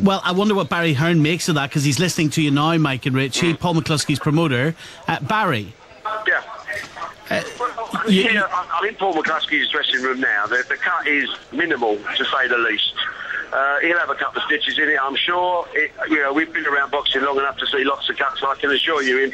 Well, I wonder what Barry Hearn makes of that, because he's listening to you now, Mike and Richie, Paul McCloskey's promoter. Barry. Yeah. I'm in Paul McCloskey's dressing room now. The cut is minimal, to say the least. He'll have a couple of stitches in it, I'm sure. We've been around boxing long enough to see lots of cuts. I can assure you,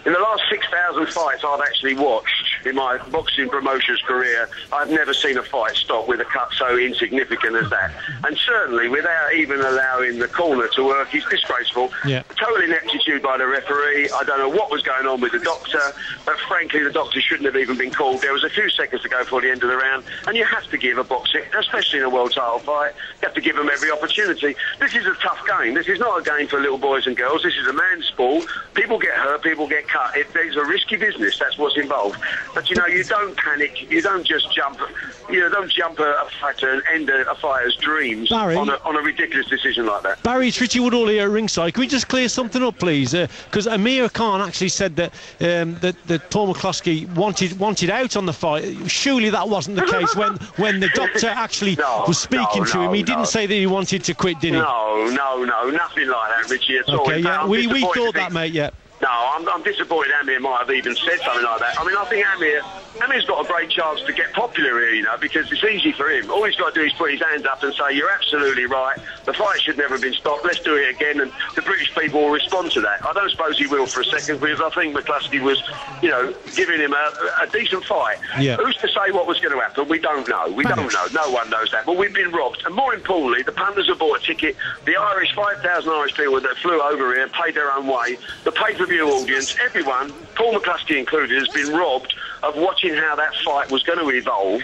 in the last 6,000 fights I've actually watched in my boxing promotions career, I've never seen a fight stop with a cut so insignificant as that. And certainly, without even allowing the corner to work, it's disgraceful. Yeah. Total ineptitude by the referee. I don't know what was going on with the doctor, but frankly, the doctor shouldn't have even been called. There was a few seconds to go before the end of the round, and you have to give a boxer, especially in a world title fight, you have to give them every opportunity. This is a tough game. This is not a game for little boys and girls. This is a man's sport. People get hurt, people get cut. It's a risky business. That's what's involved. But you don't panic. You don't just jump. Don't jump a fighter and end a fighter's dreams on a ridiculous decision like that. Barry, it's Richie Woodall here at ringside. Can we just clear something up, please? Because Amir Khan actually said that that Paul McCloskey wanted out on the fight. Surely that wasn't the case when the doctor actually was speaking to him. He didn't say that he wanted to quit, did he? No, nothing like that, Richie, at all. Okay, yeah, we thought that, mate. Yeah. No, I'm disappointed Amir might have even said something like that. I mean, I think Amir's got a great chance to get popular here, because it's easy for him. All he's got to do is put his hands up and say, you're absolutely right, the fight should never have been stopped, let's do it again, and the British people will respond to that. I don't suppose he will for a second, because I think McCloskey was, giving him a decent fight. Yeah. Who's to say what was going to happen? We don't know. We don't know. No one knows that. But we've been robbed. And more importantly, the punters have bought a ticket. The 5,000 Irish people that flew over here and paid their own way. The pay-per-view audience, everyone, Paul McCloskey included, has been robbed of watching how that fight was going to evolve,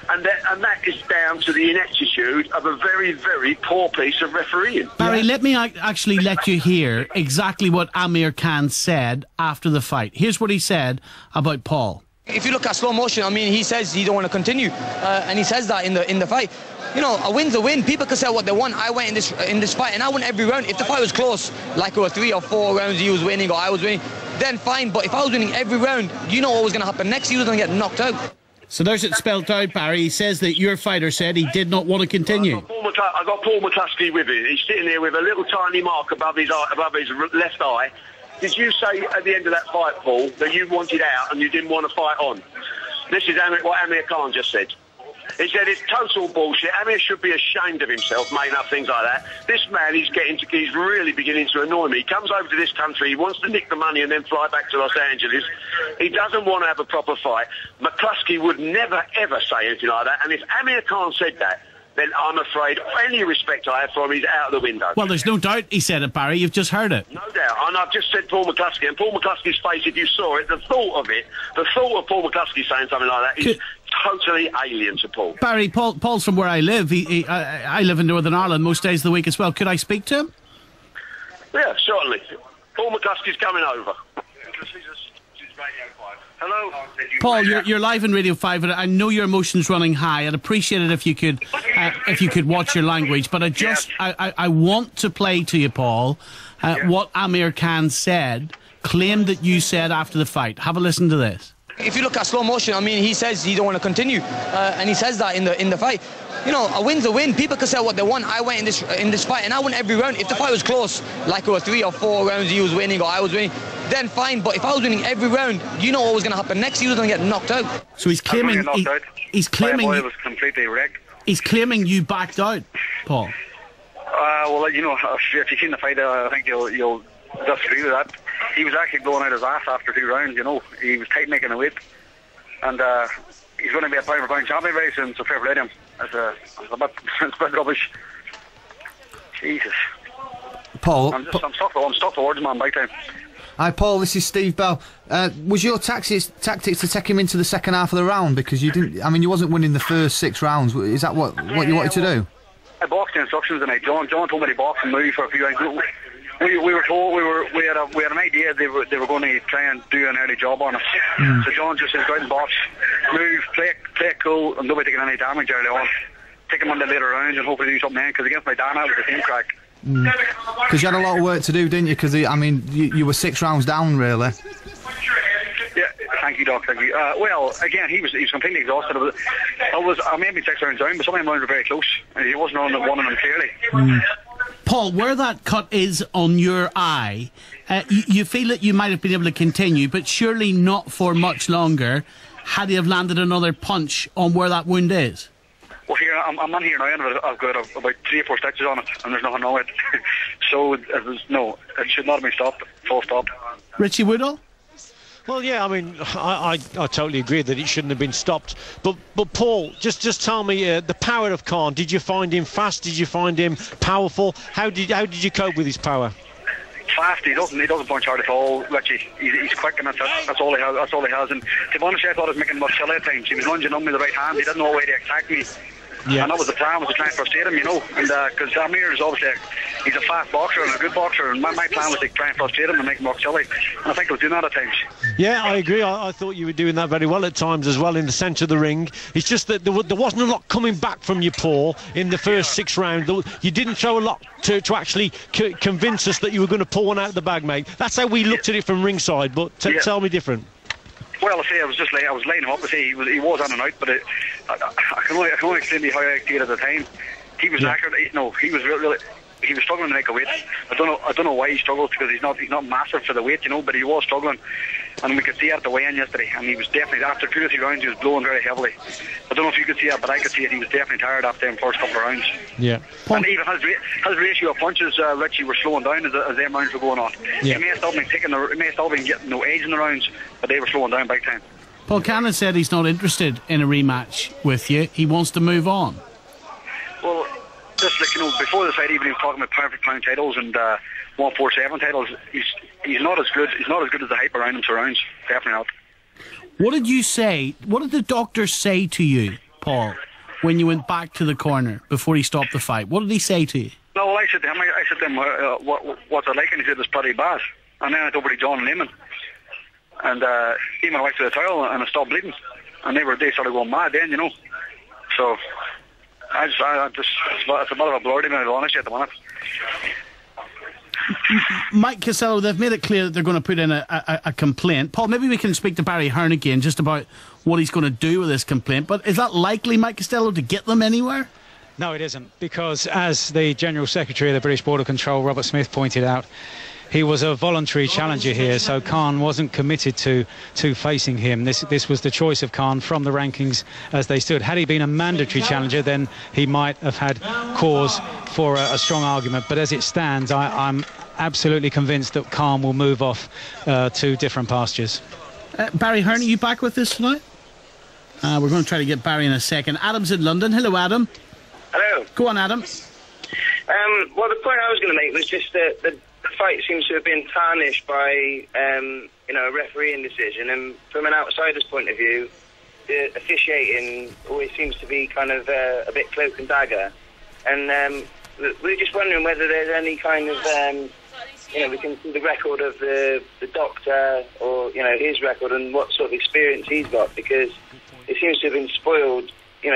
and that is down to the ineptitude of a very, very poor piece of refereeing. Barry, let me actually let you hear exactly what Amir Khan said after the fight. Here's what he said about Paul. If you look at slow motion, I mean, he says he don't want to continue, and he says that in the fight. A win's a win. People can say what they want. I went in this fight, and I won every round. If the fight was close, like it was 3 or 4 rounds he was winning or I was winning, then fine. But if I was winning every round, what was going to happen next? He was going to get knocked out. So there's it spelled out, Barry. He says that your fighter said he did not want to continue. I got Paul McCloskey with it. He's sitting there with a little tiny mark above his left eye. Did you say at the end of that fight, Paul, that you wanted out and you didn't want to fight on? This is what Amir Khan just said. He said it's total bullshit. Amir should be ashamed of himself, making up things like that. This man, he's really beginning to annoy me. He comes over to this country, he wants to nick the money and then fly back to Los Angeles. He doesn't want to have a proper fight. McCloskey would never, ever say anything like that. And if Amir Khan said that, then I'm afraid any respect I have for him is out of the window. Well, there's no doubt he said it, Barry. You've just heard it. No doubt. And I've just said Paul McCloskey. And Paul McCloskey's face, if you saw it, the thought of Paul McCloskey saying something like that is totally alien to Paul. Barry, Paul's from where I live. I live in Northern Ireland most days of the week as well. Could I speak to him? Yeah, certainly. Paul McCloskey's coming over. Hello? Paul, you're live on Radio 5, and I know your emotion's running high. I'd appreciate it if you could watch your language, but I want to play to you, Paul, what Amir Khan said, claimed that you said after the fight. Have a listen to this. If you look at slow motion, I mean, he says he don't want to continue, and he says that in the fight. A win's a win. People can say what they want. I went in this fight, and I won every round. If the fight was close, like it was 3 or 4 rounds he was winning or I was winning, then fine. But if I was winning every round, what was going to happen next? He was going to get knocked out. So he's claiming he's claiming it was completely wrecked. He's claiming you backed out, Paul. Well, if you've seen the fight, I think you'll disagree with that. He was actually blowing out his ass after 2 rounds. He was tight making the weight, and he's going to be a pound-for-pound champion very soon. So fair play to him. It's a bit rubbish. Jesus. Paul, I'm stuck towards him on big time. Hi, Paul. This is Steve Bell. Was your tactics to take him into the second half of the round, because you didn't? I mean, you wasn't winning the first 6 rounds. Is that what you wanted to do? I boxed the instructions tonight. John told me to box and move for a few rounds. We were told we had an idea they were going to try and do an early job on us. So John just says go out and box, move, play it cool, and nobody taking any damage early on. Take him on the later rounds and hopefully do something then. Because against my Dana, it was the same crack. Because you had a lot of work to do, didn't you? Because you were 6 rounds down, really. Yeah, thank you, Doc. Thank you. Well, again, he was completely exhausted. I may have been 6 rounds down, but some of them rounds were very close, and he wasn't on one of them clearly. Paul, where that cut is on your eye, you feel that you might have been able to continue, but surely not for much longer had he have landed another punch on where that wound is. Well, here, I'm on here now, and I've got about 3 or 4 stitches on it, and there's nothing wrong with it. So, it should not have been stopped, full stop. Richie Woodall? Well, yeah, I mean, I totally agree that it shouldn't have been stopped. But Paul, just tell me the power of Hearn. Did you find him fast? Did you find him powerful? How did you cope with his power? Fast. He doesn't punch hard at all. Richie, he's quick, and that's all he has. That's all he has. And to be honest, I thought I was making him look silly at times. He was lunging on me with the right hand. He didn't know what way to attack me. Yeah. And that was the plan, was to try and frustrate him, and because Amir is obviously he's a fast boxer and a good boxer, and my plan was to try and frustrate him and make him look silly, and I think I was doing that at times. Yeah, I agree. I thought you were doing that very well at times as well in the centre of the ring. It's just that there wasn't a lot coming back from you, Paul, in the first 6 rounds. You didn't show a lot to actually convince us that you were going to pull one out of the bag, mate. That's how we looked at it from ringside, but tell me different. Well, I was laying him up. He was on and out, but I can only explain to you how I did at the time. He was accurate. He was really. He was struggling to make a weight. I don't know why he struggled, because he's not massive for the weight, but he was struggling, and we could see it at the weigh-in yesterday. And he was definitely, after 2 or 3 rounds, he was blowing very heavily. I don't know if you could see it, but I could see it. He was definitely tired after the first couple of rounds. Yeah. And even his ratio of punches, Richie, were slowing down as them rounds were going on. Yeah. He may have still been getting no edge in the rounds, but they were slowing down big time. Paul Cannon said he's not interested in a rematch with you. He wants to move on. Well, just before the fight, even he was talking about pound for pound titles and 147 titles. He's not as good. He's not as good as the hype around him surrounds. Definitely not. What did you say? What did the doctor say to you, Paul, when you went back to the corner before he stopped the fight? What did he say to you? No, well, I said to him, what's it like? And he said it's pretty bad. And then I went over to John and Lehman, and he went away to the towel, and I stopped bleeding, and they started going mad then, So. It's a bit of a blur to me, to be honest, at the minute. Mike Costello, they've made it clear that they're going to put in a complaint. Paul, maybe we can speak to Barry Hearn again just about what he's going to do with this complaint. But is that likely, Mike Costello, to get them anywhere? No, it isn't, because as the General Secretary of the British Border Control, Robert Smith, pointed out, he was a voluntary challenger here, so Hearn wasn't committed to facing him. This was the choice of Hearn from the rankings as they stood. Had he been a mandatory challenger, then he might have had cause for a strong argument. But as it stands, I'm absolutely convinced that Hearn will move off to different pastures. Barry Hearn, are you back with us tonight? We're going to try to get Barry in a second. Adam's in London. Hello, Adam. Hello. Go on, Adam. Well, the point I was going to make was just that the fight seems to have been tarnished by a refereeing decision, and from an outsider's point of view, the officiating always seems to be kind of a bit cloak and dagger, and we're just wondering whether there's any kind of we can see the record of the doctor, or his record and what sort of experience he's got, because it seems to have been spoiled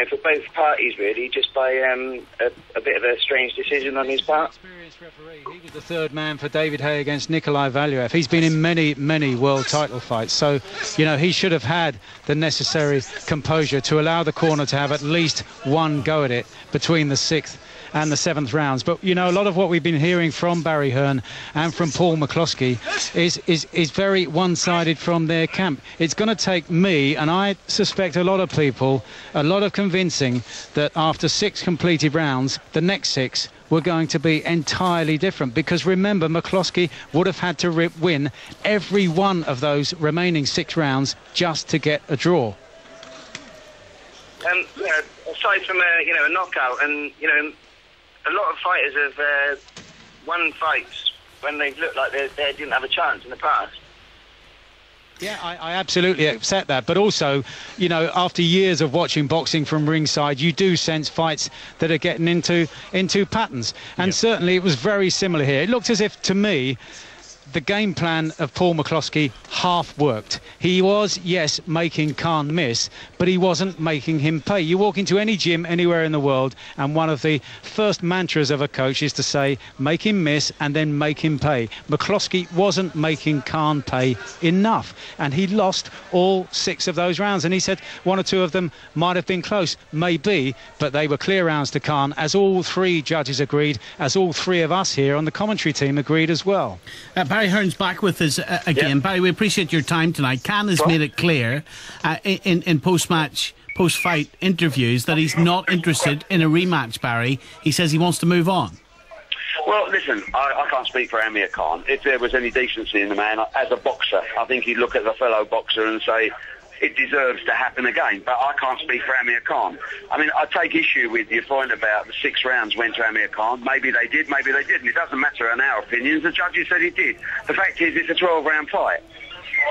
for both parties, really, just by a bit of a strange decision on his part. Experienced referee. He was the third man for David Haye against Nikolai Valuev. He's been in many world title fights, so he should have had the necessary composure to allow the corner to have at least one go at it between the 6th and the 7th rounds. But a lot of what we've been hearing from Barry Hearn and from Paul McCloskey is very one-sided from their camp. It's going to take me, and I suspect a lot of people, a lot of convincing that after 6 completed rounds, the next 6 were going to be entirely different. Because remember, McCloskey would have had to win every one of those remaining 6 rounds just to get a draw. Aside from a knockout, and a lot of fighters have won fights when they've looked like they didn't have a chance in the past. Yeah, I absolutely accept that. But also, after years of watching boxing from ringside, you do sense fights that are getting into patterns. And certainly it was very similar here. It looked as if, to me, the game plan of Paul McCloskey half worked. He was, yes, making Khan miss, but he wasn't making him pay. You walk into any gym anywhere in the world, and one of the first mantras of a coach is to say, make him miss and then make him pay. McCloskey wasn't making Khan pay enough, and he lost all 6 of those rounds. And he said 1 or 2 of them might have been close, maybe, but they were clear rounds to Khan, as all 3 judges agreed, as all 3 of us here on the commentary team agreed as well. Barry Hearn's back with us again. Barry, we appreciate your time tonight. Khan has made it clear in post-match, post-fight interviews that he's not interested in a rematch, Barry. He says he wants to move on. Well, listen, I can't speak for Amir Khan. If there was any decency in the man, as a boxer, I think he'd look at a fellow boxer and say, it deserves to happen again, but I can't speak for Amir Khan. I mean, I take issue with your point about the 6 rounds went to Amir Khan. Maybe they did, maybe they didn't. It doesn't matter in our opinions. The judges said it did. The fact is, it's a 12-round fight.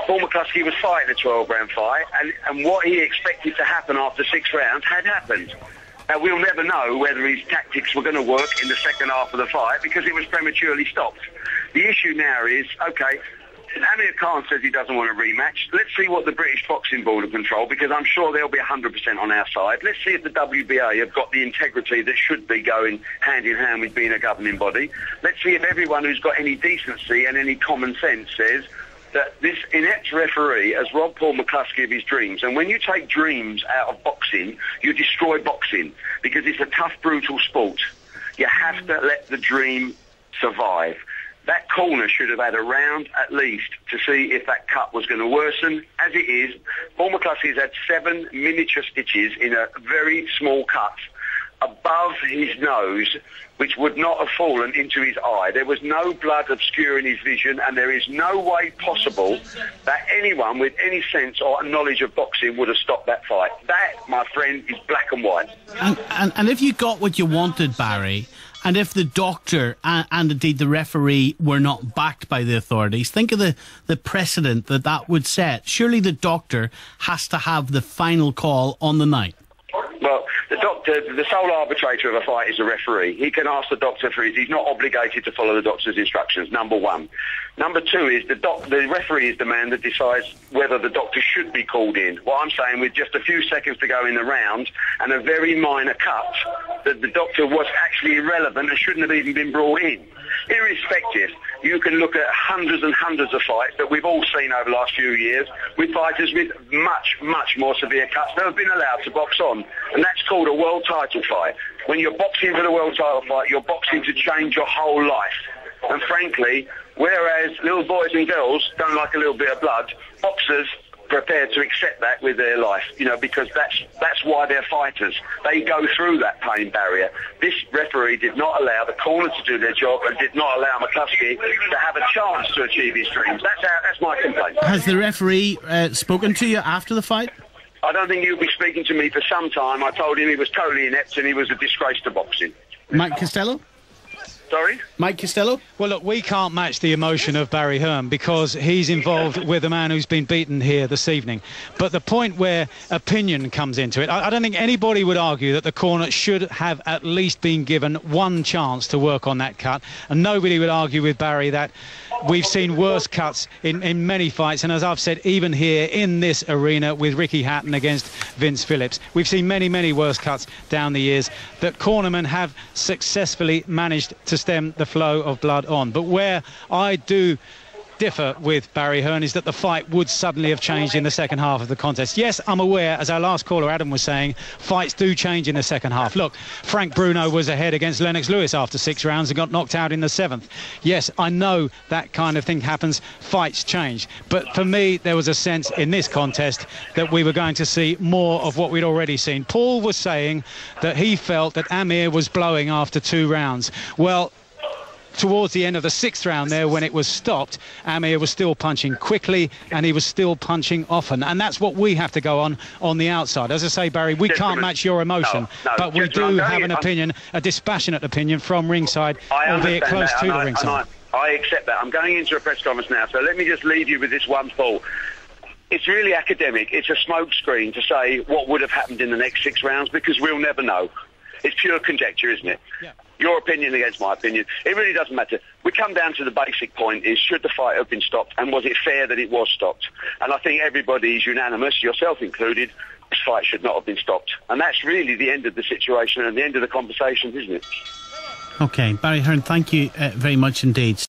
Paul McCloskey was fighting a 12-round fight, and what he expected to happen after 6 rounds had happened. Now, we'll never know whether his tactics were going to work in the second half of the fight because it was prematurely stopped. The issue now is, OK, Amir Khan says he doesn't want a rematch. Let's see what the British Boxing Board of Control, because I'm sure they'll be 100% on our side. Let's see if the WBA have got the integrity that should be going hand in hand with being a governing body. Let's see if everyone who's got any decency and any common sense says that this inept referee has robbed Paul McCloskey of his dreams. And when you take dreams out of boxing, you destroy boxing, because it's a tough, brutal sport. You have to let the dream survive. That corner should have had a round at least to see if that cut was going to worsen. As it is, Paul McCloskey has had 7 miniature stitches in a very small cut above his nose, which would not have fallen into his eye. There was no blood obscuring his vision, and there is no way possible that anyone with any sense or knowledge of boxing would have stopped that fight. That, my friend, is black and white. And if you got what you wanted, Barry, and if the doctor and indeed the referee were not backed by the authorities, think of the precedent that would set. Surely the doctor has to have the final call on the night. Well, the doctor, the sole arbitrator of a fight is a referee. He can ask the doctor for his. He's not obligated to follow the doctor's instructions, number 1. Number 2 is the referee is the man that decides whether the doctor should be called in. What I'm saying, with just a few seconds to go in the round and a very minor cut, that the doctor was actually irrelevant and shouldn't have even been brought in. Irrespective, you can look at hundreds and hundreds of fights that we've all seen over the last few years with fighters with much, much more severe cuts that have been allowed to box on. And that's called a world title fight. When you're boxing for the world title fight, you're boxing to change your whole life. And frankly, whereas little boys and girls don't like a little bit of blood, boxers prepared to accept that with their life, because that's why they're fighters. They go through that pain barrier. This referee did not allow the corner to do their job and did not allow McCloskey to have a chance to achieve his dreams. That's my complaint. Has the referee spoken to you after the fight? I don't think he'll be speaking to me for some time. I told him he was totally inept and he was a disgrace to boxing. Mike Costello? Sorry? Mike Costello? Well, look, we can't match the emotion of Barry Hearn because he's involved with a man who's been beaten here this evening. But the point where opinion comes into it, I don't think anybody would argue that the corner should have at least been given 1 chance to work on that cut. And nobody would argue with Barry that we've seen worse cuts in many fights. And as I've said, even here in this arena with Ricky Hatton against Vince Phillips, we've seen many, many worse cuts down the years that cornermen have successfully managed to stem the flow of blood on. But where I do differ with Barry Hearn is that the fight would suddenly have changed in the second half of the contest. Yes, I'm aware, as our last caller Adam was saying, fights do change in the second half. Look, Frank Bruno was ahead against Lennox Lewis after 6 rounds and got knocked out in the 7th. Yes, I know that kind of thing happens. Fights change. But for me, there was a sense in this contest that we were going to see more of what we'd already seen. Paul was saying that he felt that Amir was blowing after 2 rounds. Well, towards the end of the 6th round there, when it was stopped, Amir was still punching quickly and he was still punching often, and that's what we have to go on the outside. As I say, Barry, we can't match your emotion, but we do have an opinion, a dispassionate opinion from ringside, albeit close to the ringside. I accept that. I'm going into a press conference now, so let me just leave you with this one thought. It's really academic. It's a smokescreen to say what would have happened in the next 6 rounds, because we'll never know. It's pure conjecture, isn't it? Yeah. Your opinion against my opinion. It really doesn't matter. We come down to the basic point is, should the fight have been stopped, and was it fair that it was stopped? And I think everybody is unanimous, yourself included, this fight should not have been stopped. And that's really the end of the situation and the end of the conversation, isn't it? OK, Barry Hearn, thank you very much indeed.